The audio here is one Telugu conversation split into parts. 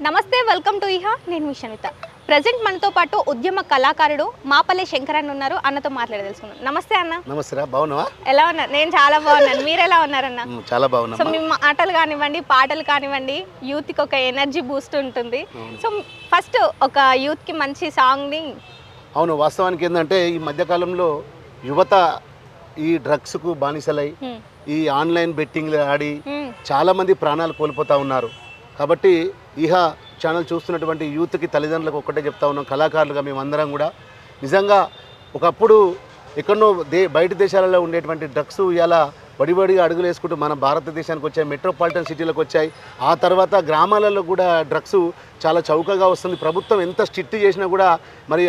నమస్తే, వెల్కమ్ టు ఇహా. నేను మీ షనిత. ప్రజెంట్ మనతో పాటు ఉద్యమ కళాకారుడు మాపల్లి శంకర్ అన్న ఉన్నారు. అన్నతో మాట్లాడి తెలుసుకుందాం. నమస్తే అన్న. నమస్తే, బాగున్నావా? ఎలా ఉన్నారు? నేను చాలా బాగున్నాను. మీరు ఎలా ఉన్నారన్న? చాలా బాగున్నా. సో మీ మాటలు కానివ్వండి, పాటలు కానివ్వండి, యూత్కి ఒక ఎనర్జీ బూస్ట్ ఉంటుంది. సో ఫస్ట్ ఒక యూత్కి మంచి సాంగ్ని. అవును, వాస్తవానికి ఏంటంటే ఈ మధ్యకాలంలో యువత ఈ డ్రగ్స్కు బానిసలై ఈ ఆన్లైన్ బెట్టింగ్లు ఆడి చాలామంది ప్రాణాలు కోల్పోతూ ఉన్నారు. కాబట్టి ఇహా ఛానల్ చూస్తున్నటువంటి యూత్కి, తల్లిదండ్రులకు ఒక్కటే చెప్తా ఉన్నాం, కళాకారులుగా మేమందరం కూడా నిజంగా ఒకప్పుడు ఎక్కడో బయట దేశాలలో ఉండేటువంటి డ్రగ్స్ ఇలా వడివడిగా అడుగులు వేసుకుంటూ మన భారతదేశానికి వచ్చాయి, మెట్రోపాలిటన్ సిటీలకు వచ్చాయి. ఆ తర్వాత గ్రామాలలో కూడా డ్రగ్స్ చాలా చౌకగా వస్తుంది. ప్రభుత్వం ఎంత స్ట్రిక్ట్ చేసినా కూడా మరి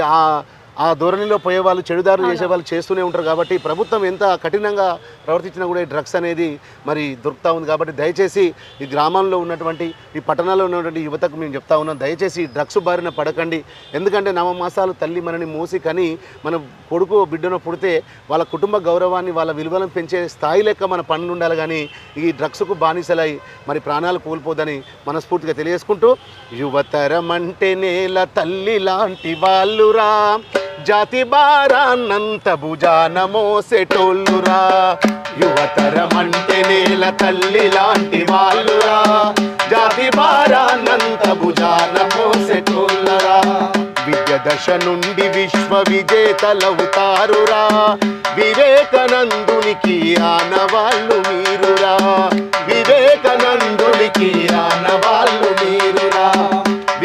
ఆ ధోరణిలో పోయేవాళ్ళు, చెడుదారులు చేసేవాళ్ళు చేస్తూనే ఉంటారు. కాబట్టి ప్రభుత్వం ఎంత కఠినంగా ప్రవర్తించినా కూడా ఈ డ్రగ్స్ అనేది మరి దొరుకుతూ ఉంది. కాబట్టి దయచేసి ఈ గ్రామంలో ఉన్నటువంటి, ఈ పట్టణాల్లో ఉన్నటువంటి యువతకు మేము చెప్తా ఉన్నాం, దయచేసి డ్రగ్స్ బారిన పడకండి. ఎందుకంటే నవమాసాలు తల్లి మనని మోసి కానీ మన కొడుకు బిడ్డను పుడితే వాళ్ళ కుటుంబ గౌరవాన్ని, వాళ్ళ విలువలను పెంచే స్థాయి లెక్క మన పనులు ఉండాలి. కానీ ఈ డ్రగ్స్కు బానిసలై మరి ప్రాణాలు కోల్పోదని మనస్ఫూర్తిగా తెలియజేసుకుంటూ, యువతరం అంటే నేల తల్లి లాంటి వాళ్ళురా, జాతి బారాన్నంత భుజాన మోసెటోళ్ళురా. యువతరం అంటే నేల తల్లి లాంటి వాళ్ళురా, జాతి బారాన్నంత భుజాన మోసెటోళ్ళురా. విద్య దశ నుండి విశ్వ విజేతలవుతారురా, వివేకానందునికి ఆనవాళ్ళు మీరురా, వివేకానందునికి ఆనవాళ్ళు మీరురా,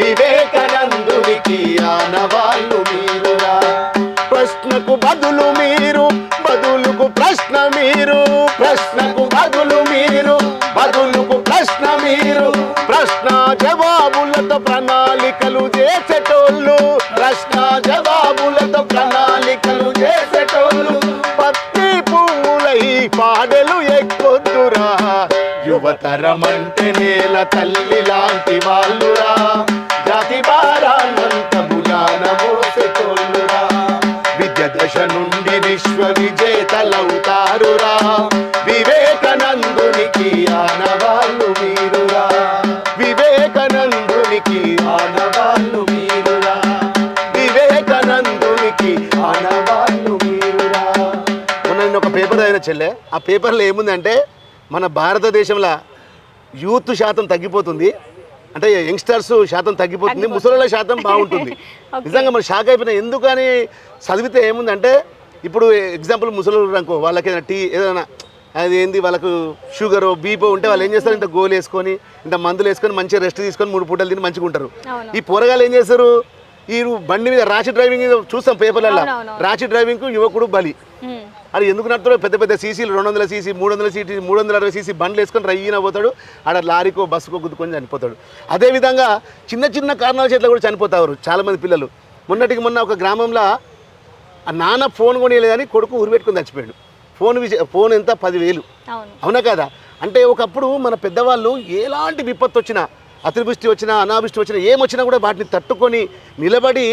వివేకానందునికి ఆనవాళ్ళు మీరురా. ప్రశ్నకు బదులు మీరు, బదులుకు ప్రశ్న మీరు, ప్రశ్నకు బదులు మీరు, బదులుకు ప్రశ్న మీరు, ప్రశ్న జవాబులతో ప్రణాళికలు చేసేటోళ్ళు, ప్రశ్న జవాబులతో ప్రణాళికలు చేసేటోళ్ళు. పత్తి పువ్వులై పాడలు ఎక్కొద్దురా, యువతరం అంటే నేల తల్లి లాంటి వాళ్ళురా, జాతి భారాన్నంత భుజాన మోసెటోళ్ళురా. విద్య దశ నుండి విశ్వ విజేతలవుతారురా, వివేకానందునికి ఆనవాళ్ళు మీరురా, వివేకానందునికి ఆనవాళ్ళు మీరురా, వివేకానందునికి ఆనవాళ్ళు మీరురా. మొన్న నేను ఒక పేపర్ అయిన చెల్లె, ఆ పేపర్లో ఏముందంటే మన భారతదేశంలో యూత్ శాతం తగ్గిపోతుంది, అంటే యంగ్స్టర్స్ శాతం తగ్గిపోతుంది, ముసలిల శాతం బాగుంటుంది. నిజంగా మనం షాక్ అయిపోయినా. ఎందుకని చదివితే ఏముందంటే, ఇప్పుడు ఎగ్జాంపుల్ ముసలి అనుకో, వాళ్ళకి ఏదైనా ఏదైనా అది ఏంది, వాళ్ళకు షుగర్ బీపీ ఉంటే వాళ్ళు ఏం చేస్తారు, ఇంత గోలు వేసుకొని ఇంత మందులు వేసుకొని మంచిగా రెస్ట్ తీసుకొని 3 పూటలు తిని మంచిగా ఉంటారు. ఈ పోరగాళ్ళు ఏం చేస్తారు, ఈ బండి మీద ర్యాష్ డ్రైవింగ్ చూస్తాం పేపర్లలో, ర్యాష్ డ్రైవింగ్కు యువకుడు బలి. అది ఎందుకు నడుతాడో, పెద్ద పెద్ద సీసీలు 200 సీసీ 300 సీసీ 360 సీసీ బండ్లు వేసుకొని రయ్యిన పోతాడు, ఆడ లారీకో బస్సుకో గుద్దుకొని చనిపోతాడు. అదేవిధంగా చిన్న చిన్న కారణాల చేతిలో కూడా చనిపోతారు చాలామంది పిల్లలు. మొన్నటికి మొన్న ఒక గ్రామంలో ఆ నాన్న ఫోన్ కొనియలేదని కొడుకు ఉరిపెట్టుకొని చచ్చిపోయాడు. ఫోన్ ఎంత 10,000. అవునా కదా? అంటే ఒకప్పుడు మన పెద్దవాళ్ళు ఎలాంటి విపత్తు వచ్చినా, అతివృష్టి వచ్చినా, అనావృష్టి వచ్చినా, ఏమొచ్చినా కూడా వాటిని తట్టుకొని నిలబడి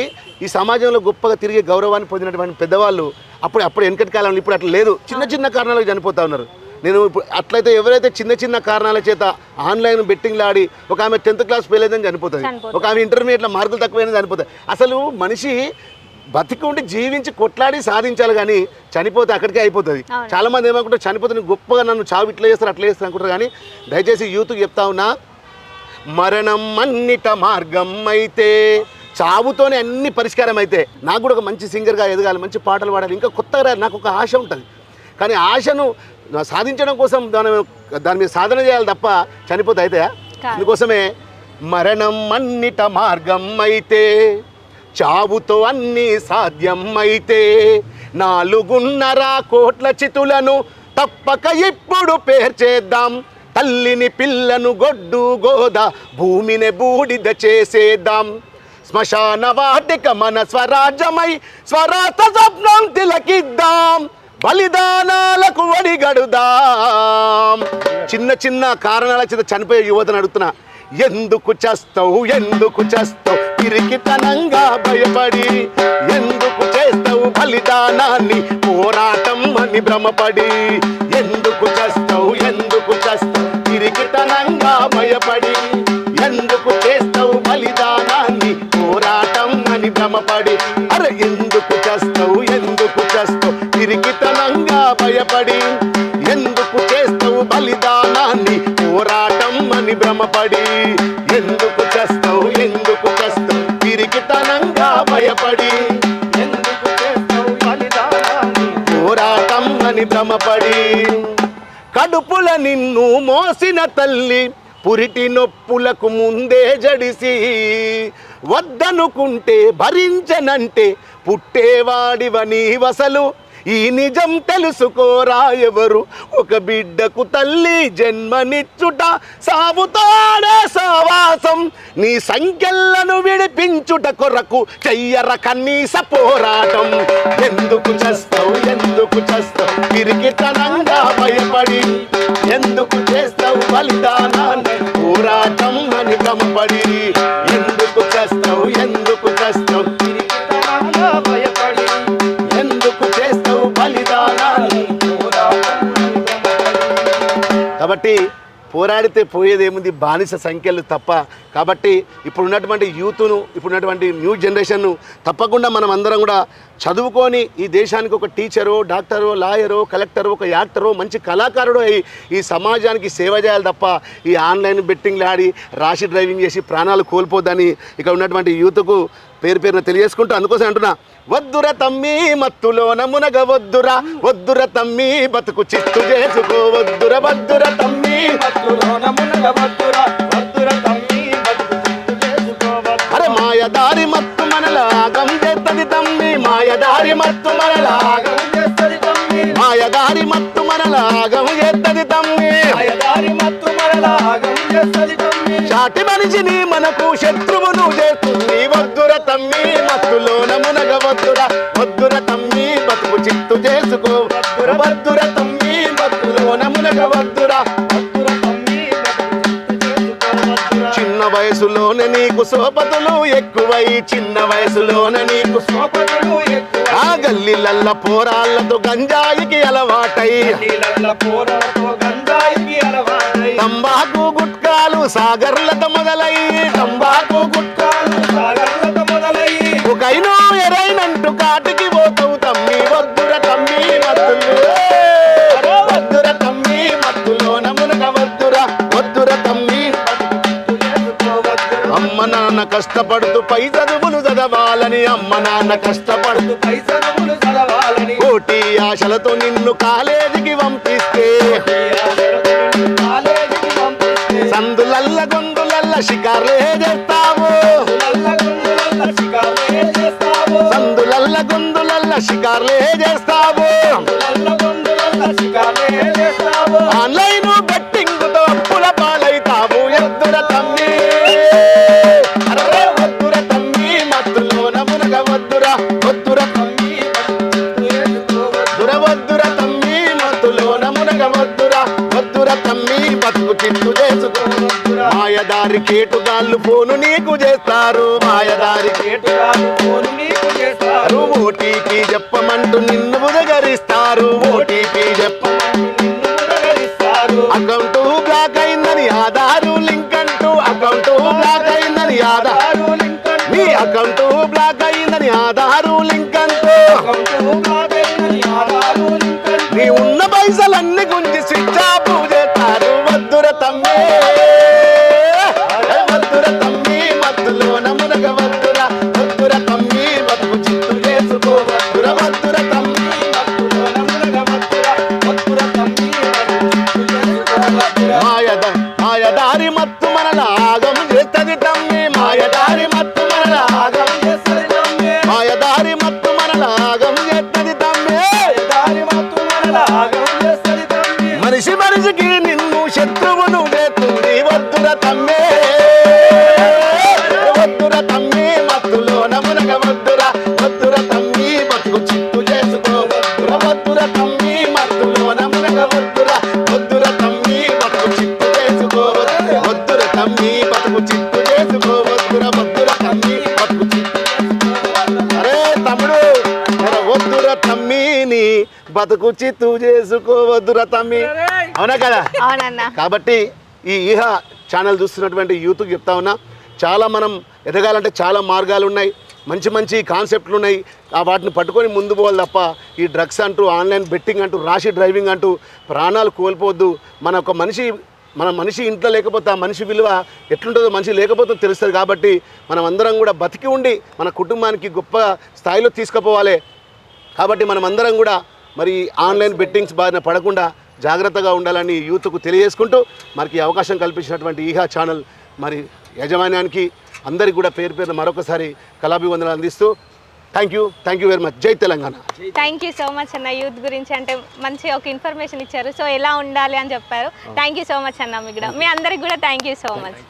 ఈ సమాజంలో గొప్పగా తిరిగి గౌరవాన్ని పొందినటువంటి పెద్దవాళ్ళు అప్పుడు వెనకటి కాలంలో. ఇప్పుడు అట్లా లేదు, చిన్న చిన్న కారణాలకు చనిపోతూ ఉన్నారు. నేను ఇప్పుడు అట్లయితే ఎవరైతే చిన్న చిన్న కారణాల చేత ఆన్లైన్ బెట్టింగ్లు ఆడి, ఒక ఆమె 10th క్లాస్ ఫెయిల్ అయిందని చనిపోతుంది, ఒక ఆమె ఇంటర్మీడియట్లో మార్కులు తక్కువైనా చనిపోతుంది. అసలు మనిషి బతికి ఉండి జీవించి కొట్లాడి సాధించాలి, కానీ చనిపోతే అక్కడికే అయిపోతుంది. చాలామంది ఏమనుకుంటారు, చనిపోతే గొప్పగా నన్ను చావు ఇట్లా చేస్తారు అట్లా చేస్తారు అనుకుంటారు. కానీ దయచేసి యూత్కి చెప్తా ఉన్నా, మరణం అన్నిట మార్గం అయితే, చావుతోనే అన్ని పరిష్కారం అయితే. నాకు కూడా ఒక మంచి సింగర్గా ఎదగాలి, మంచి పాటలు పాడాలి, ఇంకా కొత్తగా నాకు ఒక ఆశ ఉంటుంది. కానీ ఆశను సాధించడం కోసం దాని మీద సాధన చేయాలి తప్ప చనిపోతే అయితే. అందుకోసమే మరణం అన్నిట మార్గం అయితే, చావుతో అన్ని సాధ్యం అయితే, 4.5 కోట్ల చితులను తప్పక ఇప్పుడు పేర్చేద్దాం, తల్లిని పిల్లను గొడ్డు గోద భూమిని బూడిద చేసేద్దాం, శ్మశాన వాటిక మన స్వరాజ్యమై స్వరాత స్వప్నం తిలకిద్దాం, బలిదానాలకు ఒడిగడుదాం. చిన్న చిన్న కారణాల చేత చనిపోయే యువతను అడుగుతున్నా, ఎందుకు చేస్తావు, ఎందుకు చేస్తావు పిరికితనంగా భయపడి, ఎందుకు చేస్తావు బలిదానాన్ని పోరాటం అని భ్రమపడి, ఎందుకు చేస్తావు, ఎందుకు చేస్తావు పిరికితనంగా భయపడి, ఎందుకు చేస్తావు బలిదానాన్ని పోరాటం అని భ్రమపడి అరే ఎందుకు చేస్తావు పిరికితనంగా భయపడి ఎందుకు చేస్తావు బలిదానాన్ని పోరాటం అని భ్రమపడి ఎందుకు చేస్తావు పిరికితనంగా భయపడి ఎందుకు చేస్తావు బలిదానాన్ని పోరాటం అని భ్రమపడి కడుపుల నిన్ను మోసిన తల్లి పురిటి నొప్పులకు ముందే జడిసి వద్దనుకుంటే భరించనంటే పుట్టేవాడివని వసలు ఈ నిజం తెలుసుకోరా ఎవరు ఒక బిడ్డకు తల్లి జన్మనిచ్చుట సాగుతాడే సావాసం నీ సంఖ్యలను విడిపించుట కొరకు చెయ్యర కనీస పోరాటం ఎందుకు చేస్తావు పిరికితనంగా భయపడి ఎందుకు చేస్తావు బలిదానాన్ని పోరాటం అని భ్రమపడి ఎందుకు చేస్తావు పిరికితనంగా భయపడి ఎందుకు చేస్తావు బలిదానాన్ని కాబట్టి పోరాడితే పోయేదేముంది బానిస సంఖ్యలు తప్ప. కాబట్టి ఇప్పుడున్నటువంటి యూత్ను ఇప్పుడున్నటువంటి న్యూ జనరేషన్ను తప్పకుండా మనం అందరం కూడా చదువుకొని ఈ దేశానికి ఒక టీచరో డాక్టరో లాయరో కలెక్టరో ఒక యాక్టరో మంచి కళాకారుడు అయి ఈ సమాజానికి సేవ చేయాలి తప్ప ఈ ఆన్లైన్ బెట్టింగ్లు ఆడి రాషి డ్రైవింగ్ చేసి ప్రాణాలు కోల్పోద్దని ఇక్కడ ఉన్నటువంటి యూత్కు పేరున తెలియజేసుకుంటూ అందుకోసం అంటున్నా వద్దుర తమ్మి మత్తులోన మునగ వద్దుర తమ్మి బతుకు చిత్తు చేసుకో వద్దుర తమ్మి మత్తులోన మునగ వద్దుర తమ్మి బతుకు చిత్తు చేసుకో అరే మాయదారి మత్తు మనలాగం చేస్తది తమ్మి మాయదారి మత్తు మనలాగం చేస్తది తమ్మి మాయదారి మత్తు మనలాగం చేస్తది తమ్మి మాయదారి మత్తు మనలాగం చేస్తది తమ్మి చాటి మనిషిని మనకు శత్రువును చేస్తుంది వద్దుర తమ్మి మత్తులోన మునగ వద్దుర తమ్మి బతుకు చిత్తు చేసుకో వద్దుర తమ్మి మత్తులోన మునగ వద్దుర తమ్మి చిన్న వయసులోనే నీకు సోపతులు ఎక్కువై ఆ గల్లీలల్ల పోరాళ్ళతో గంజాయికి అలవాటై తంబాకు గుట్కాలు సాగర్లతో మొదలై ఒకైనో ఎరైనంటూ కాటికి పోతావు తమ్మి వద్దుర తమ్మి మత్తులోన మునగ వద్దుర తమ్మి అమ్మ నాన్న కష్టపడుతూ పై చదువులు చదవాలని కోటి ఆశలతో నిన్ను కాలేజీకి పంపిస్తే సందులల్ల గొంతులల్ల షికార్లే చేస్తావు సందులల్ల గొంతులల్ల షికార్లే చేస్తావు ఆన్లైన్ బెట్టింగ్ తో అప్పుల పాలైతావు వద్దుర తమ్మి వద్దుర తమ్మి మత్తులోన మునగ వద్దుర తమ్మి తమ్మి మత్తులోన మునగ వద్దుర తమ్మి బతుకు చిత్తు చేసుకో మాయదారి కేటుగాళ్ళు ఫోను నీకు చేస్తారు ఓటీపీ చెప్పమంటూ నిన్ను బుదగరిస్తారు అకౌంట్ బ్లాక్ అయిందని ఆధారు లింక్ అంటూ మీ అకౌంట్ బ్లాక్ అయిందని ఆధారు లింక్ అంటూ నీ ఉన్న పైసలన్నీ గుంజి స్విచ్ ఆఫ్ చేస్తారు వద్దుర తమ్మి మత్తులోన మునగ వద్దుర తమ్మి బతుకు చిత్తు చేసుకో వద్దుర తమ్మి మత్తులోన మునగ వద్దుర తమ్మి మాయదారి మత్తు మనలాగం చేస్తది తమ్మి మాయదారి మత్తు మనలాగం చేస్తది తమ్మి మనిషికి నిన్ను శత్రువును చేస్తుంది వద్దుర తమ్మి మత్తులోన మునగ వద్దుర తమ్మి బతుకు చిత్తు చేసుకో వద్దుర తమ్మి మత్తులోన మునగ వద్దుర తమ్మి బతుకు చిత్తు చేసుకో వద్దుర తమ్మి బతుకు చిత్తు చేసుకో వద్దుర తమ్మి బతుకు చిత్తు అరే తమ్ముడు వద్దుర తమ్మిని బతుకు చిత్తు చేసుకో వద్దుర తమ్మి అవునా కదా కాబట్టి ఈ ఈహ ఛానల్ చూస్తున్నటువంటి యూత్కి చెప్తా ఉన్నా చాలా మనం ఎదగాలంటే చాలా మార్గాలు ఉన్నాయి, మంచి మంచి కాన్సెప్ట్లు ఉన్నాయి. వాటిని పట్టుకొని ముందు పోవాలి తప్ప ఈ డ్రగ్స్ అంటూ, ఆన్లైన్ బెట్టింగ్ అంటూ, రాషి డ్రైవింగ్ అంటూ ప్రాణాలు కోల్పోవద్దు. మన మనిషి ఇంట్లో లేకపోతే ఆ మనిషి విలువ ఎట్లుంటుందో మనిషి లేకపోతే తెలుస్తుంది. కాబట్టి మనం అందరం కూడా బతికి ఉండి మన కుటుంబానికి గొప్ప స్థాయిలో తీసుకుపోవాలి. కాబట్టి మనం అందరం కూడా మరి ఆన్లైన్ బెట్టింగ్స్ బారిన పడకుండా జాగ్రత్తగా ఉండాలని యూత్కు తెలియజేసుకుంటూ మనకి అవకాశం కల్పించినటువంటి ఈహా ఛానల్ మరి యాజమాన్యానికి అందరికీ కూడా పేరు పేరు మరొకసారి కళాభివందనలు అందిస్తూ థ్యాంక్ యూ వెరీ మచ్. జై Telangana. Thank you so much అన్న. యూత్ గురించి అంటే మంచి ఒక ఇన్ఫర్మేషన్ ఇచ్చారు. సో ఎలా ఉండాలి అని చెప్పారు. థ్యాంక్ యూ సో మచ్ అన్న. మీకు కూడా మీ అందరికి కూడా థ్యాంక్ యూ సో మచ్.